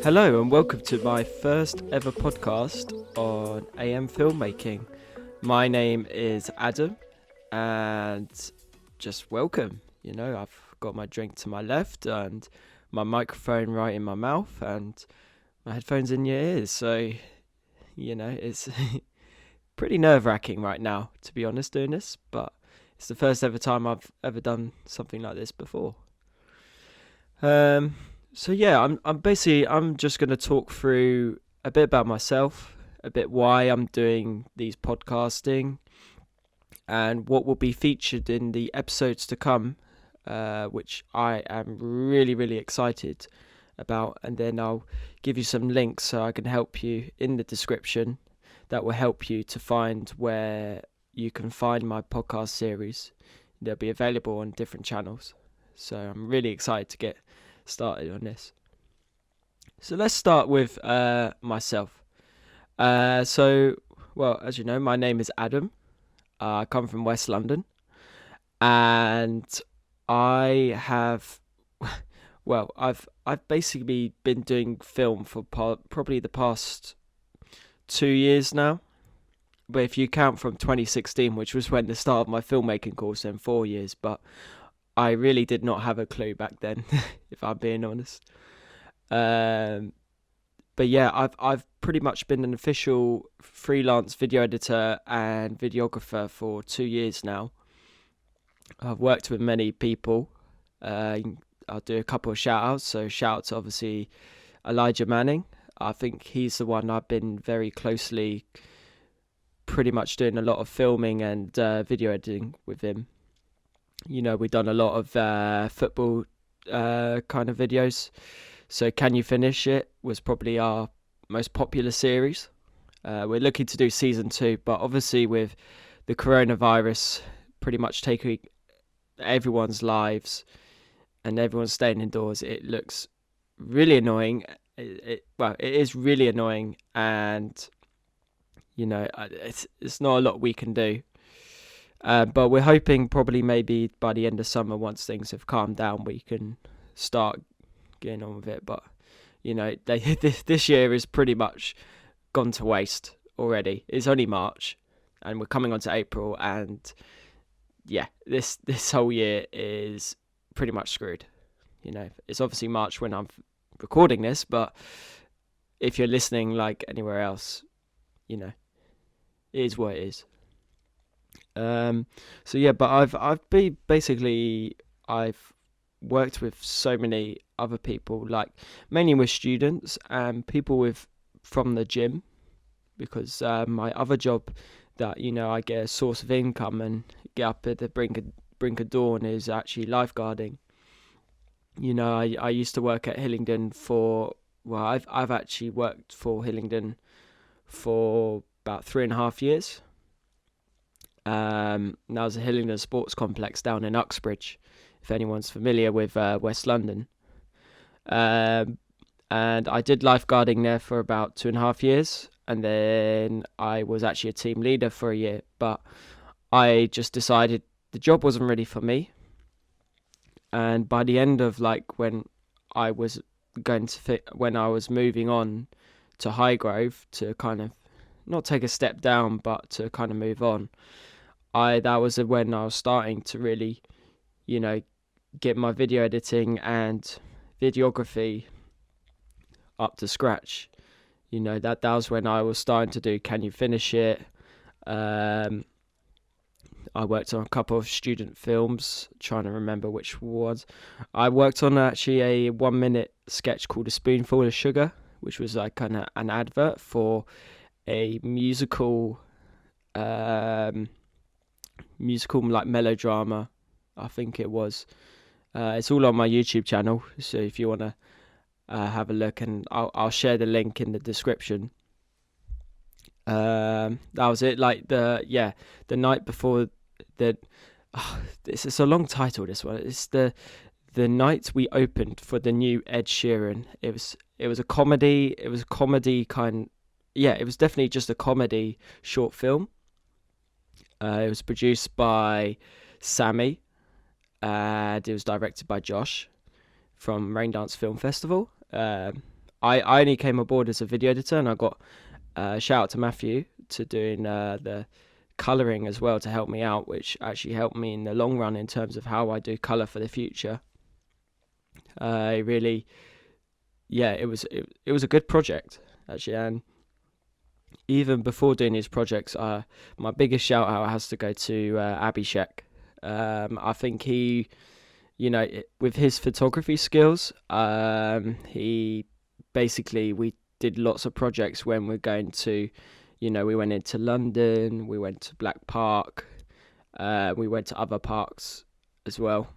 Hello and welcome to my first ever podcast on AM Filmmaking. My name is Adam and just welcome. You know, I've got my drink to my left and my microphone right in my mouth and my headphones in your ears. So, you know, it's pretty nerve-wracking right now, to be honest, doing this, but it's the first ever time I've ever done something like this before. So yeah, I'm just going to talk through a bit about myself, a bit why I'm doing these podcasting, and what will be featured in the episodes to come, which I am really excited about. And then I'll give you some links so I can help you in the description that will help you to find where you can find my podcast series. They'll be available on different channels. So I'm really excited to get started on this. So let's start with myself. As you know, my name is Adam. I come from West London, and I have, I've basically been doing film for probably the past 2 years now. But if you count from 2016, which was when the start of my filmmaking course, then 4 years. But I really did not have a clue back then, if I'm being honest. But yeah, I've pretty much been an official freelance video editor and videographer for 2 years now. I've worked with many people. I'll do a couple of shout outs. So shout out to obviously Elijah Manning. I think he's the one I've been very closely, pretty much doing a lot of filming and video editing with him. You know, we've done a lot of football kind of videos. So Can You Finish It was probably our most popular series. We're looking to do season 2, but obviously with the coronavirus pretty much taking everyone's lives and everyone's staying indoors, it looks really annoying. It is really annoying, and you know, it's not a lot we can do. But we're hoping probably maybe by the end of summer, once things have calmed down, we can start getting on with it. But you know, this year is pretty much gone to waste already. It's only March and we're coming on to April, and yeah, this whole year is pretty much screwed. You know, it's obviously March when I'm recording this, but if you're listening like anywhere else, you know, it is what it is. So yeah, but I've worked with so many other people, like mainly with students and people from the gym, because my other job that, you know, I get a source of income and get up at the brink of dawn is actually lifeguarding. You know, I used to work at Hillingdon I've actually worked for Hillingdon for about 3.5 years. That was a Hillingdon Sports Complex down in Uxbridge, if anyone's familiar with West London. And I did lifeguarding there for about 2.5 years, and then I was actually a team leader for a year, but I just decided the job wasn't ready for me. And by the end of when I was moving on to Highgrove to kind of not take a step down, but to kind of move on, that was when I was starting to really, you know, get my video editing and videography up to scratch. You know, that was when I was starting to do Can You Finish It? I worked on a couple of student films, trying to remember which ones. I worked on actually a 1-minute sketch called A Spoonful of Sugar, which was like kind of an advert for a musical like melodrama, I think it was. It's all on my YouTube channel, so if you want to have a look, and I'll share the link in the description. That was it. The night before it's a long title, this one. It's the night we opened for the new Ed Sheeran. It was a comedy. It was a comedy kind. Yeah, it was definitely just a comedy short film. It was produced by Sammy, and it was directed by Josh from Raindance Film Festival. I only came aboard as a video editor, and I got shout out to Matthew to doing the colouring as well to help me out, which actually helped me in the long run in terms of how I do colour for the future. Really, yeah, it was a good project actually, and even before doing these projects, my biggest shout out has to go to Abhishek. I think he, with his photography skills, he basically, we did lots of projects when we're going to, we went into London, we went to Black Park, we went to other parks as well,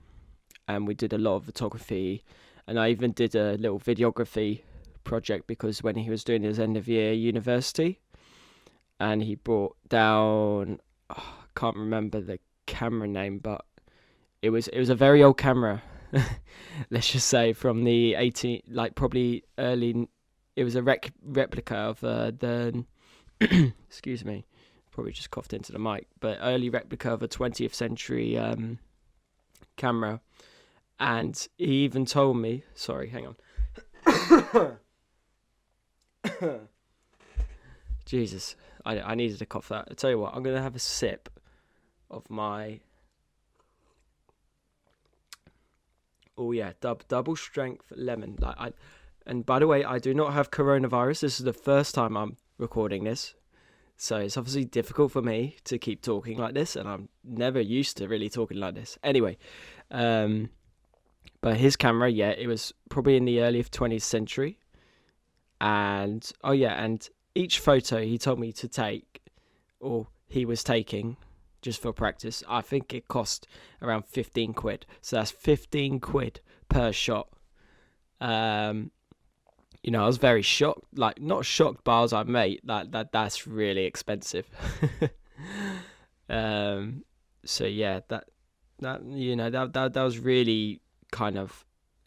and we did a lot of photography, and I even did a little videography project because when he was doing his end of year university, and he brought down, I can't remember the camera name, but it was a very old camera. Let's just say from the 18, like probably early. It was a replica of the excuse me, probably just coughed into the mic, but early replica of a 20th century camera. And he even told me, sorry, hang on. Jesus, I needed to cough that. I tell you what, I'm going to have a sip of my, oh yeah, double strength lemon. And by the way, I do not have coronavirus. This is the first time I'm recording this, so it's obviously difficult for me to keep talking like this, and I'm never used to really talking like this. Anyway, but his camera, yeah, it was probably in the early 20th century, and and each photo he told me to take, or he was taking, just for practice, I think it cost around 15 quid. So that's 15 quid per shot. I was very shocked. Like, not shocked, but I was like, mate, that's really expensive. So yeah, that was really kind of,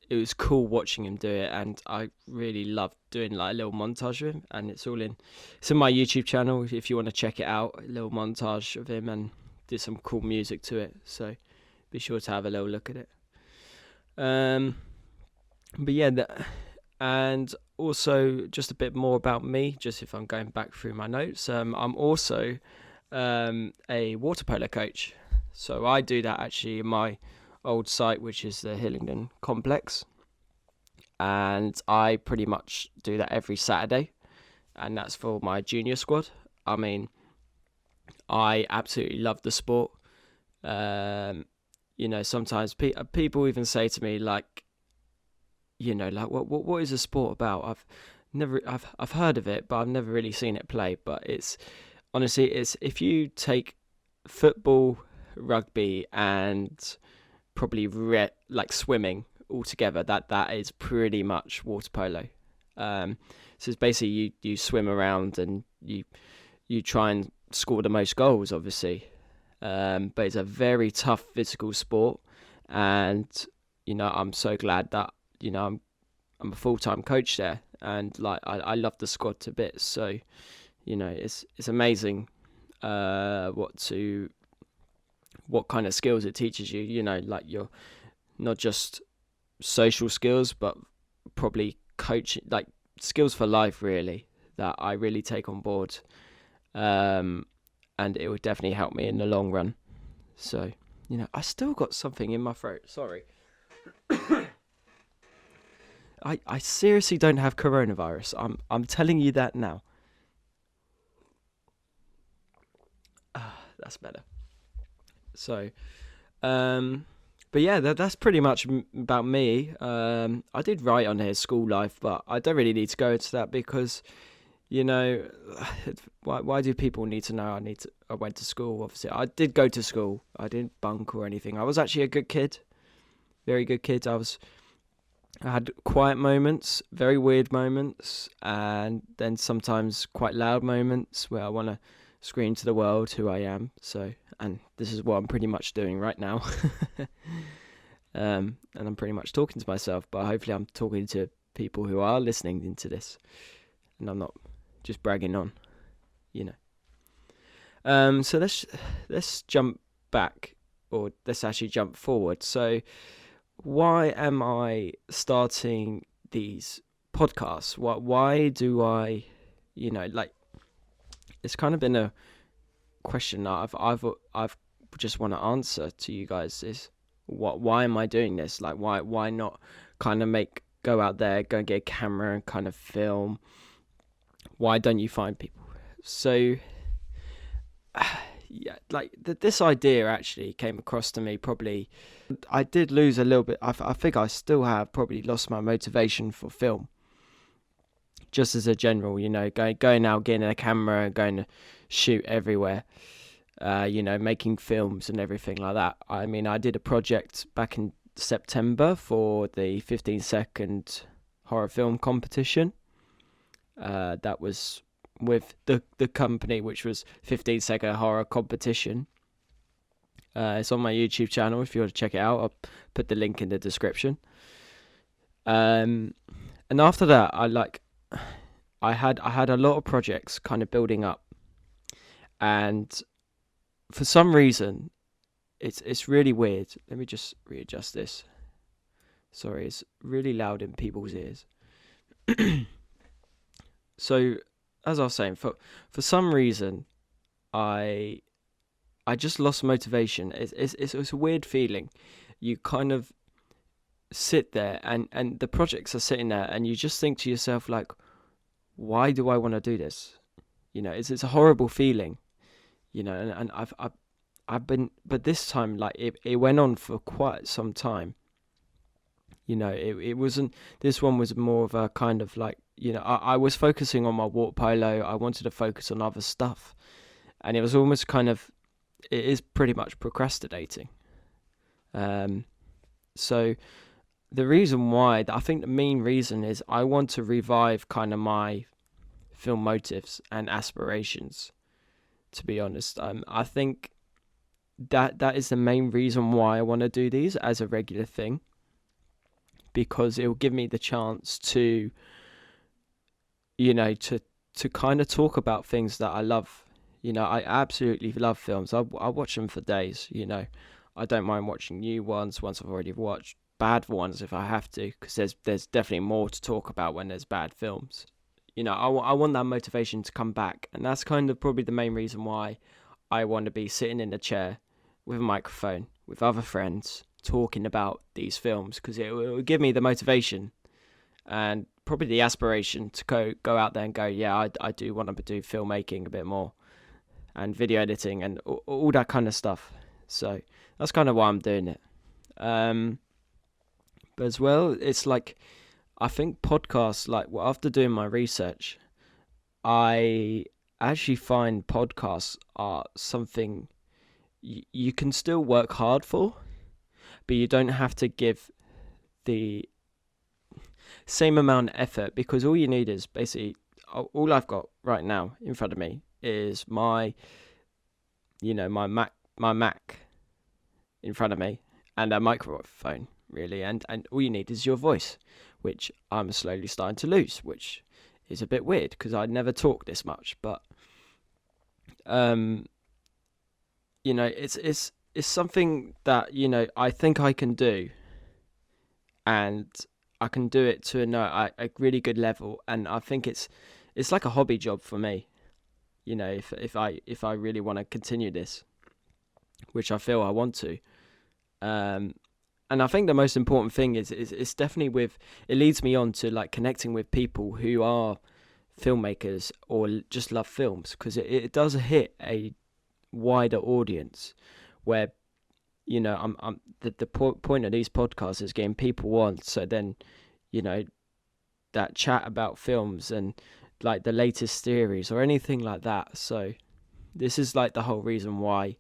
it was cool watching him do it, and I really loved doing like a little montage of him, and it's in my YouTube channel if you want to check it out, a little montage of him, and did some cool music to it, so be sure to have a little look at it. But yeah, and also just a bit more about me, just if I'm going back through my notes, I'm also a water polo coach, so I do that actually in my old site, which is the Hillingdon complex, and I pretty much do that every Saturday, and that's for my junior squad. I mean, I absolutely love the sport. Sometimes people even say to me like, what is a sport about? I've heard of it, but I've never really seen it play. But it's honestly, it's if you take football, rugby, and probably like swimming all together, that is pretty much water polo. So it's basically you swim around and you try and score the most goals, obviously. But it's a very tough physical sport, and I'm so glad that I'm a full-time coach there, and like I love the squad to bits. So it's amazing what kind of skills it teaches you. Like you're not just social skills, but probably coaching, like skills for life, really, that I really take on board. And it would definitely help me in the long run. So, I still got something in my throat. Sorry. I seriously don't have coronavirus. I'm telling you that now. That's better. So, but yeah, that's pretty much about me. I did write on here school life, but I don't really need to go into that because, why do people need to know I went to school? Obviously, I did go to school. I didn't bunk or anything. I was actually a good kid, very good kid. I had quiet moments, very weird moments, and then sometimes quite loud moments where I want to scream to the world who I am. So, and this is what I'm pretty much doing right now. And I'm pretty much talking to myself, but hopefully I'm talking to people who are listening into this, and I'm not just bragging on, So let's jump back, or let's actually jump forward. So why am I starting these podcasts. Why do I, like, it's kind of been a question that I've just want to answer to you guys is why am I doing this? Like, why not kind of go out there, go and get a camera and kind of film? Why don't you find people? So yeah, like this idea actually came across to me probably. I did lose a little bit. I think I still have probably lost my motivation for film. Just as a general, going out, getting a camera, going to shoot everywhere, making films and everything like that. I mean, I did a project back in September for the 15-second horror film competition. That was with the company, which was 15-second horror competition. It's on my YouTube channel if you want to check it out. I'll put the link in the description. And after that, I had a lot of projects kind of building up, and for some reason, it's really weird. Let me just readjust this. Sorry, it's really loud in people's ears. So, as I was saying, for some reason, I just lost motivation. It's a weird feeling. You kind of sit there, and the projects are sitting there, and you just think to yourself, like, why do I want to do this? It's a horrible feeling. And I've been, but this time, like, it went on for quite some time. It wasn't, this one was more of a kind of like, I was focusing on my water polo. I wanted to focus on other stuff, and it was almost kind of, it is pretty much procrastinating. So the reason why, I think the main reason is I want to revive kind of my film motives and aspirations, to be honest. I think that is the main reason why I want to do these as a regular thing, because it will give me the chance to, to kind of talk about things that I love. I absolutely love films. I watch them for days. I don't mind watching new ones once I've already watched bad ones if I have to, because there's definitely more to talk about when there's bad films. I want that motivation to come back, and that's kind of probably the main reason why I want to be sitting in a chair with a microphone with other friends talking about these films, because it will give me the motivation and probably the aspiration to go out there and go, yeah, I do want to do filmmaking a bit more and video editing and all that kind of stuff. So that's kind of why I'm doing it. But as well, it's like, I think podcasts, like, well, after doing my research, I actually find podcasts are something you can still work hard for, but you don't have to give the same amount of effort, because all you need is basically, all I've got right now in front of me is my Mac in front of me and a microphone, really, and all you need is your voice, which I'm slowly starting to lose, which is a bit weird because I never talk this much, but it's something that I think I can do, and I can do it to a really good level, and I think it's like a hobby job for me. If I really want to continue this, which I feel I want to, and I think the most important thing is it's definitely it leads me on to like connecting with people who are filmmakers or just love films, because it does hit a wider audience where I'm the point of these podcasts is getting people on, so then that chat about films and like the latest theories or anything like that. So this is like the whole reason why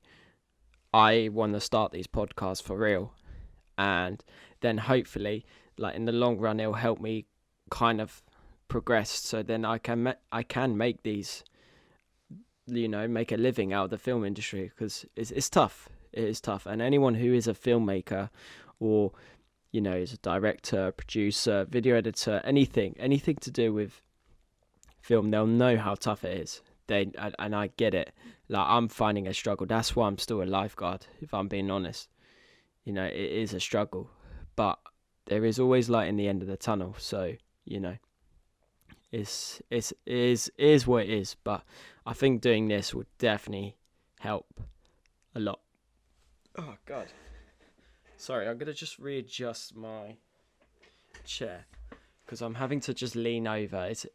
I want to start these podcasts for real, and then hopefully like in the long run it'll help me kind of progress, so then I can make these, make a living out of the film industry, because it's tough. It is tough, and anyone who is a filmmaker or is a director, producer, video editor, anything to do with film, they'll know how tough it is. And I get it. Like, I'm finding a struggle. That's why I'm still a lifeguard, if I'm being honest. It is a struggle, but there is always light in the end of the tunnel. So is what it is. But I think doing this would definitely help a lot. Oh God, sorry, I'm gonna just readjust my chair because I'm having to just lean over. It's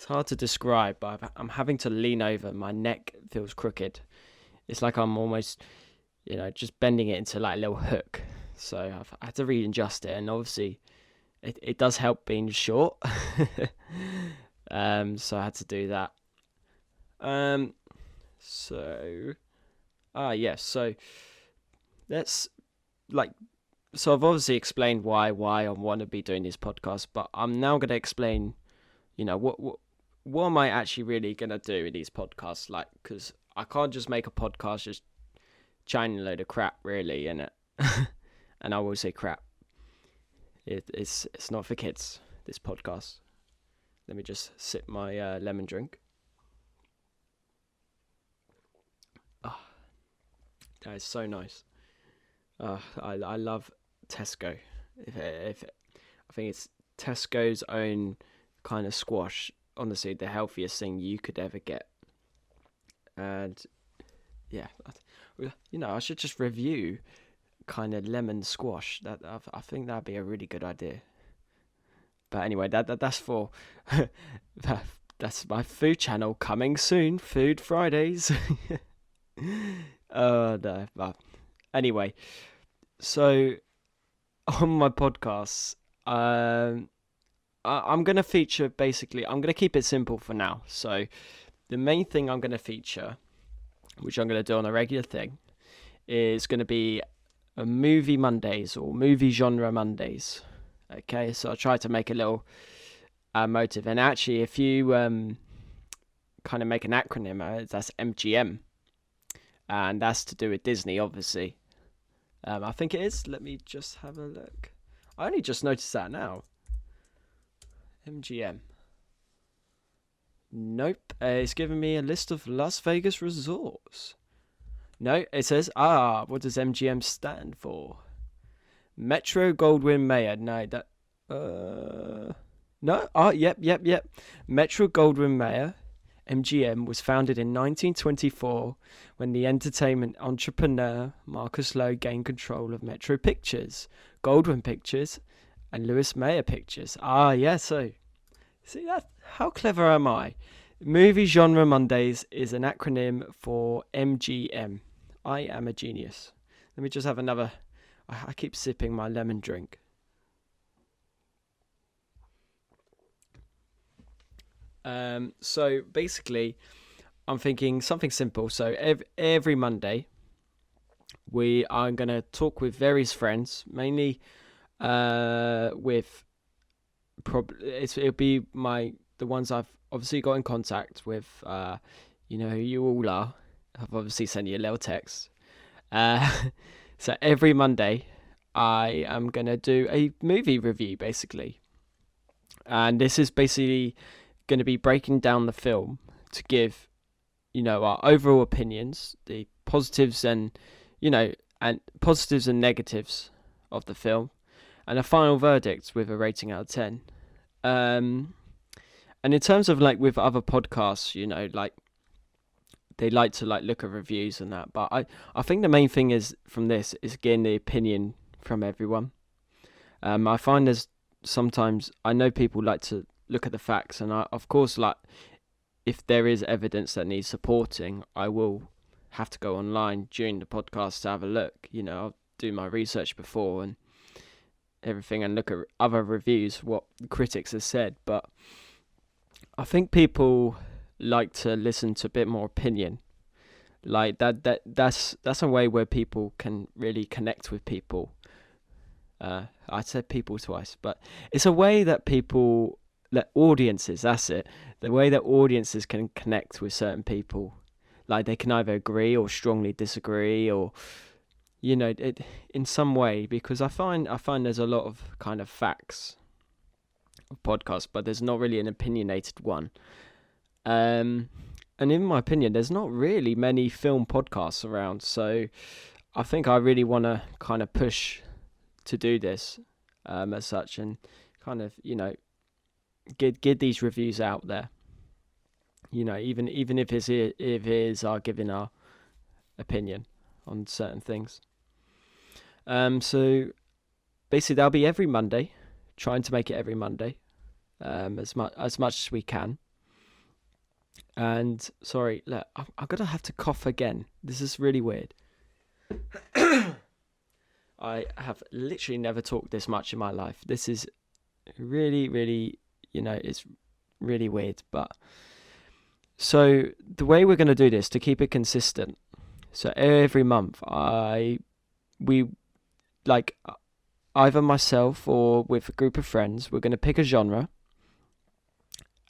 hard to describe, but I'm having to lean over. My neck feels crooked. It's like I'm almost, just bending it into like a little hook. So I had to readjust it, and obviously it does help being short. So I had to do that. So let's so I've obviously explained why I want to be doing this podcast, but I'm now going to explain, what am I actually really going to do in these podcasts? Like, because I can't just make a podcast just chatting a load of crap, really, innit? And I will say crap. It's not for kids, this podcast. Let me just sip my lemon drink. Oh, that is so nice. I love Tesco. I think it's Tesco's own kind of squash. Honestly, the healthiest thing you could ever get. And yeah, I should just review kind of lemon squash. I think that'd be a really good idea. But anyway, that's for that's my food channel coming soon. Food Fridays. No, but anyway, so on my podcasts, I'm gonna feature basically. I'm gonna keep it simple for now. So the main thing I'm gonna feature, which I'm gonna do on a regular thing, is gonna be a movie Mondays or movie genre Mondays. Okay, so I try to make a little motive, and actually, if you kind of make an acronym, that's MGM, and that's to do with Disney, obviously. I think it is. Let me just have a look. I only just noticed that now. MGM. Nope, it's giving me a list of Las Vegas resorts. No, it says, what does MGM stand for? Metro Goldwyn Mayer. No, that. No. Yep. Metro Goldwyn Mayer, MGM, was founded in 1924 when the entertainment entrepreneur Marcus Lowe gained control of Metro Pictures, Goldwyn Pictures, and Louis Mayer Pictures. So see that? How clever am I? Movie Genre Mondays is an acronym for MGM. I am a genius. Let me just have another. I keep sipping my lemon drink. So basically, I'm thinking something simple. So every Monday, we are going to talk with various friends, mainly with it'll be the ones I've obviously got in contact with. Who you all are. I've obviously sent you a little text. So every Monday, I am going to do a movie review, basically. And this is basically going to be breaking down the film to give, our overall opinions, the positives and positives and negatives of the film, and a final verdict with a rating out of 10. And in terms of with other podcasts, they like to look at reviews and that, but I think the main thing is from this is getting the opinion from everyone. I find there's sometimes I know people like to look at the facts, and I, of course, if there is evidence that needs supporting, I will have to go online during the podcast to have a look. I'll do my research before and everything and look at other reviews, what critics have said. But I think people like to listen to a bit more opinion. That's a way where people can really connect with people. I said people twice, but it's a way that audiences, that's it. The way that audiences can connect with certain people. They can either agree or strongly disagree, or in some way, because I find there's a lot of kind of facts of podcasts, but there's not really an opinionated one. And in my opinion, there's not really many film podcasts around, so I think I really want to kind of push to do this as such, and kind of get these reviews out there. Even if it's our giving our opinion on certain things. So basically that'll be every Monday, trying to make it every Monday, as much as we can. And sorry, look, I'm gonna have to cough again. This is really weird. I have literally never talked this much in my life. This is really, really, it's really weird. But so the way we're gonna do this to keep it consistent. So every month, we like either myself or with a group of friends, we're gonna pick a genre,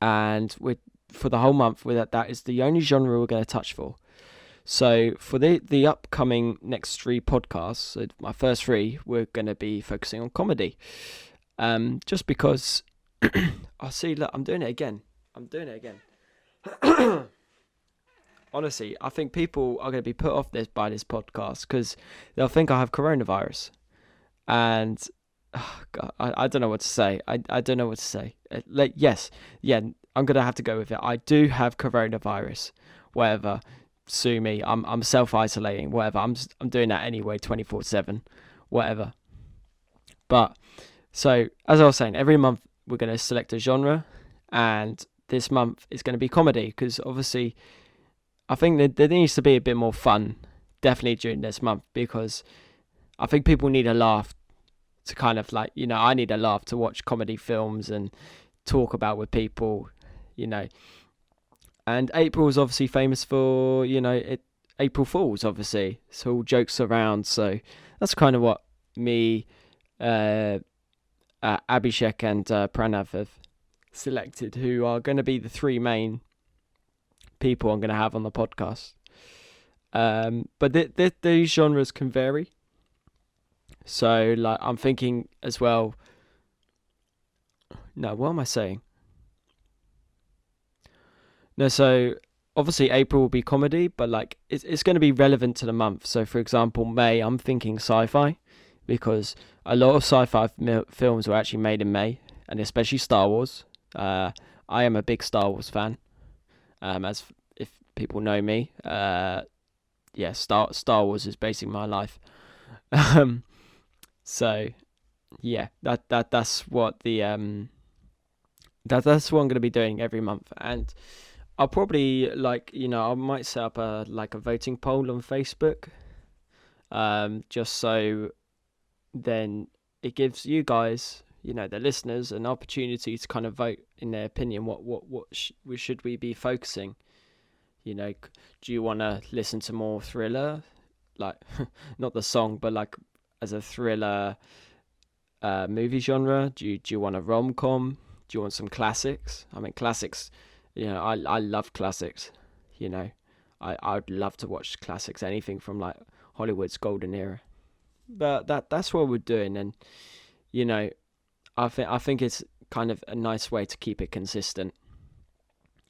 and for the whole month, that is the only genre we're going to touch for. So for the upcoming next 3 podcasts, so my first 3, we're going to be focusing on comedy. Just because, look, I'm doing it again. Honestly, I think people are going to be put off by this podcast because they'll think I have coronavirus. And God, I don't know what to say. I don't know what to say. I'm gonna have to go with it. I do have coronavirus. Whatever, sue me. I'm self-isolating. Whatever. I'm doing that anyway, 24/7. Whatever. But so as I was saying, every month we're gonna select a genre, and this month is gonna be comedy because obviously, I think that there needs to be a bit more fun, definitely during this month because I think people need a laugh to kind of I need a laugh to watch comedy films and talk about with people. And April is obviously famous for April Fools, obviously, it's all jokes around. So that's kind of what me, Abhishek and Pranav have selected, who are going to be the 3 main people I'm going to have on the podcast. But these genres can vary. So I'm thinking as well. No, what am I saying? No, so obviously April will be comedy, but it's going to be relevant to the month. So for example, May, I'm thinking sci-fi, because a lot of sci-fi films were actually made in May, and especially Star Wars. I am a big Star Wars fan. As if people know me, Star Wars is basically my life. So yeah, that's what that's what I'm going to be doing every month. And I'll probably I might set up a voting poll on Facebook, just so then it gives you guys, the listeners, an opportunity to kind of vote in their opinion. What should we be focusing? Do you want to listen to more thriller, not the song, but as a thriller movie genre? Do you want a rom-com? Do you want some classics? I mean, classics. I love classics. I'd love to watch classics, anything from Hollywood's golden era. But that's what we're doing, and I think it's kind of a nice way to keep it consistent.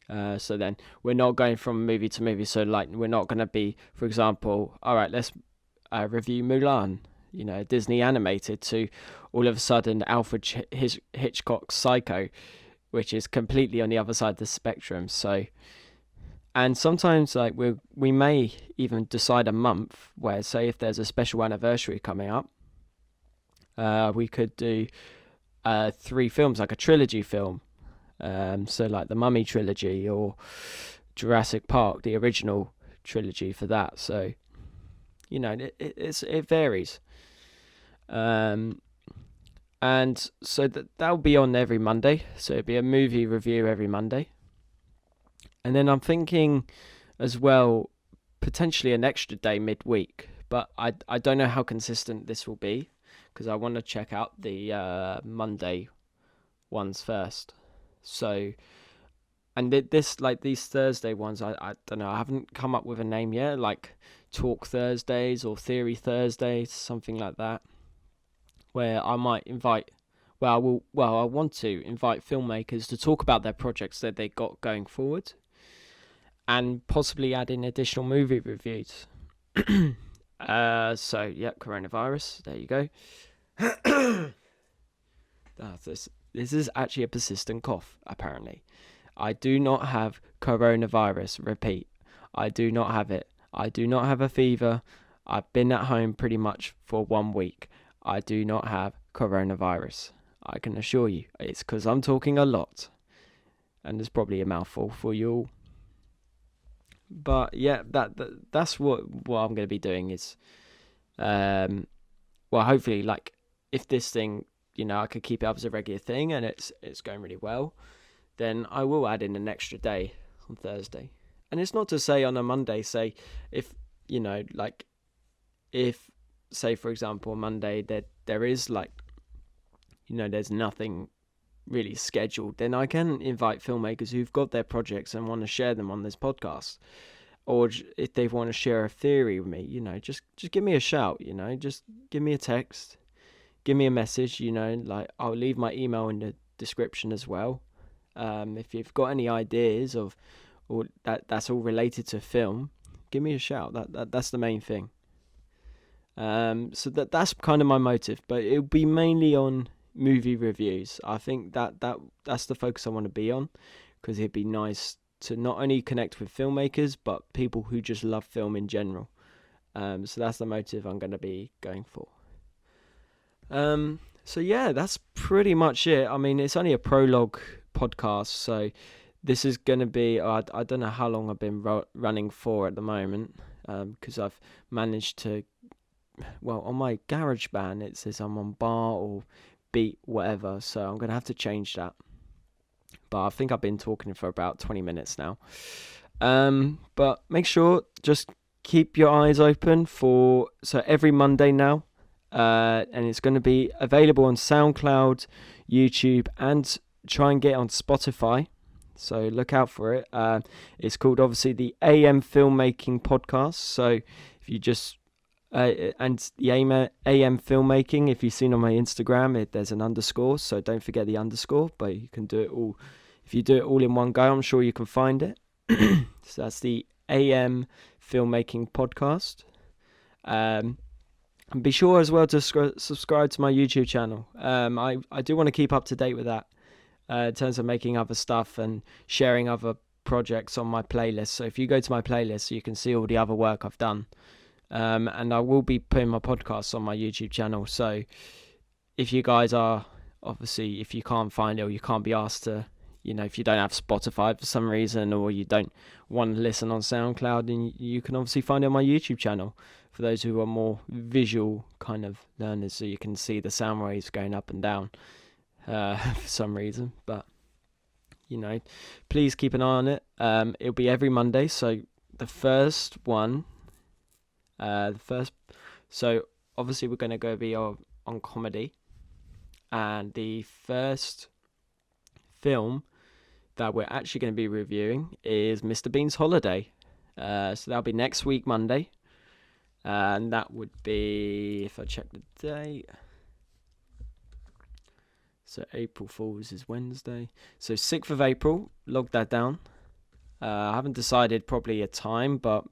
So then we're not going from movie to movie. So we're not going to be, for example, all right, let's review Mulan, Disney animated, to all of a sudden Alfred Hitchcock's Psycho, which is completely on the other side of the spectrum. So, and sometimes we may even decide a month where, say, if there's a special anniversary coming up, we could do 3 films, like a trilogy film. So the Mummy trilogy or Jurassic Park, the original trilogy for that. So, it varies. And so that'll be on every Monday. So it'll be a movie review every Monday. And then I'm thinking as well, potentially an extra day midweek. But I don't know how consistent this will be, because I want to check out the Monday ones first. So, and these Thursday ones, I don't know, I haven't come up with a name yet, like Talk Thursdays or Theory Thursdays, something like that, where I might I want to invite filmmakers to talk about their projects that they got going forward, and possibly add in additional movie reviews. So yeah, coronavirus, there you go. this is actually a persistent cough, apparently. I do not have coronavirus. Repeat, I do not have it. I do not have a fever. I've been at home pretty much for 1 week. I do not have coronavirus. I can assure you. It's because I'm talking a lot. And it's probably a mouthful for you all. But yeah, that's what I'm going to be doing is, hopefully, like, if this thing, I could keep it up as a regular thing and it's going really well, then I will add in an extra day on Thursday. And it's not to say on a Monday, say, if, if, say, for example, on Monday there is, like, there's nothing really scheduled, then I can invite filmmakers who've got their projects and want to share them on this podcast. Or if they want to share a theory with me, just give me a shout, just give me a text, give me a message, like I'll leave my email in the description as well. If you've got any ideas or that's all related to film, give me a shout. That's the main thing. So that's kind of my motive, but it'll be mainly on movie reviews. I think that's the focus I want to be on, because it'd be nice to not only connect with filmmakers but people who just love film in general. So that's the motive I'm going to be going for. So yeah, that's pretty much it. I mean, it's only a prologue podcast, so this is going to be, I don't know how long I've been running for at the moment, because I've managed to, on my GarageBand it says I'm on bar or beat, whatever, so I'm going to have to change that. But I think I've been talking for about 20 minutes now. But make sure, just keep your eyes open so every Monday now, and it's going to be available on SoundCloud, YouTube, and try and get on Spotify. So look out for it. It's called, obviously, the AM Filmmaking Podcast. So if you just and the AM Filmmaking, if you've seen on my Instagram, there's an underscore, so don't forget the underscore. But you can do it all. If you do it all in one go, I'm sure you can find it. So that's the AM Filmmaking Podcast. And be sure as well to subscribe to my YouTube channel. I do want to keep up to date with that, in terms of making other stuff and sharing other projects on my playlist. So if you go to my playlist, you can see all the other work I've done. And I will be putting my podcasts on my YouTube channel. So if you guys are, obviously, if you can't find it or you can't be asked to, if you don't have Spotify for some reason, or you don't want to listen on SoundCloud, then you can obviously find it on my YouTube channel for those who are more visual kind of learners, so you can see the sound waves going up and down for some reason. But, please keep an eye on it. It'll be every Monday. So the first one, so obviously we're going to be on comedy, and the first film that we're actually going to be reviewing is Mr. Bean's Holiday. So that'll be next week, Monday, and that would be, if I check the date, so April Fool's is Wednesday, so 6th of April, log that down. I haven't decided probably a time, but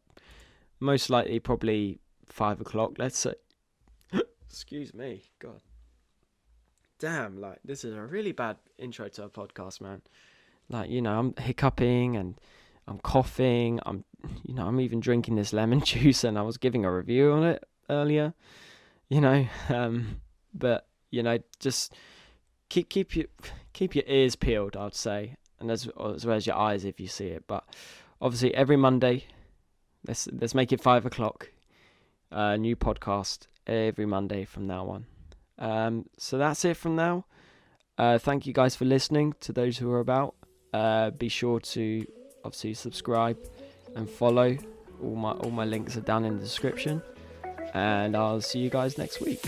most likely probably 5 o'clock, let's say. Excuse me, God. Damn, like, this is a really bad intro to a podcast, man. Like, I'm hiccuping and I'm coughing. I'm even drinking this lemon juice, and I was giving a review on it earlier, but, just keep your ears peeled, I'd say, and as well as your eyes if you see it. But obviously every Monday, let's make it 5 o'clock. New podcast every Monday from now on. So that's it from now. Thank you guys for listening. To those who are about, be sure to obviously subscribe and follow. All my links are down in the description, and I'll see you guys next week.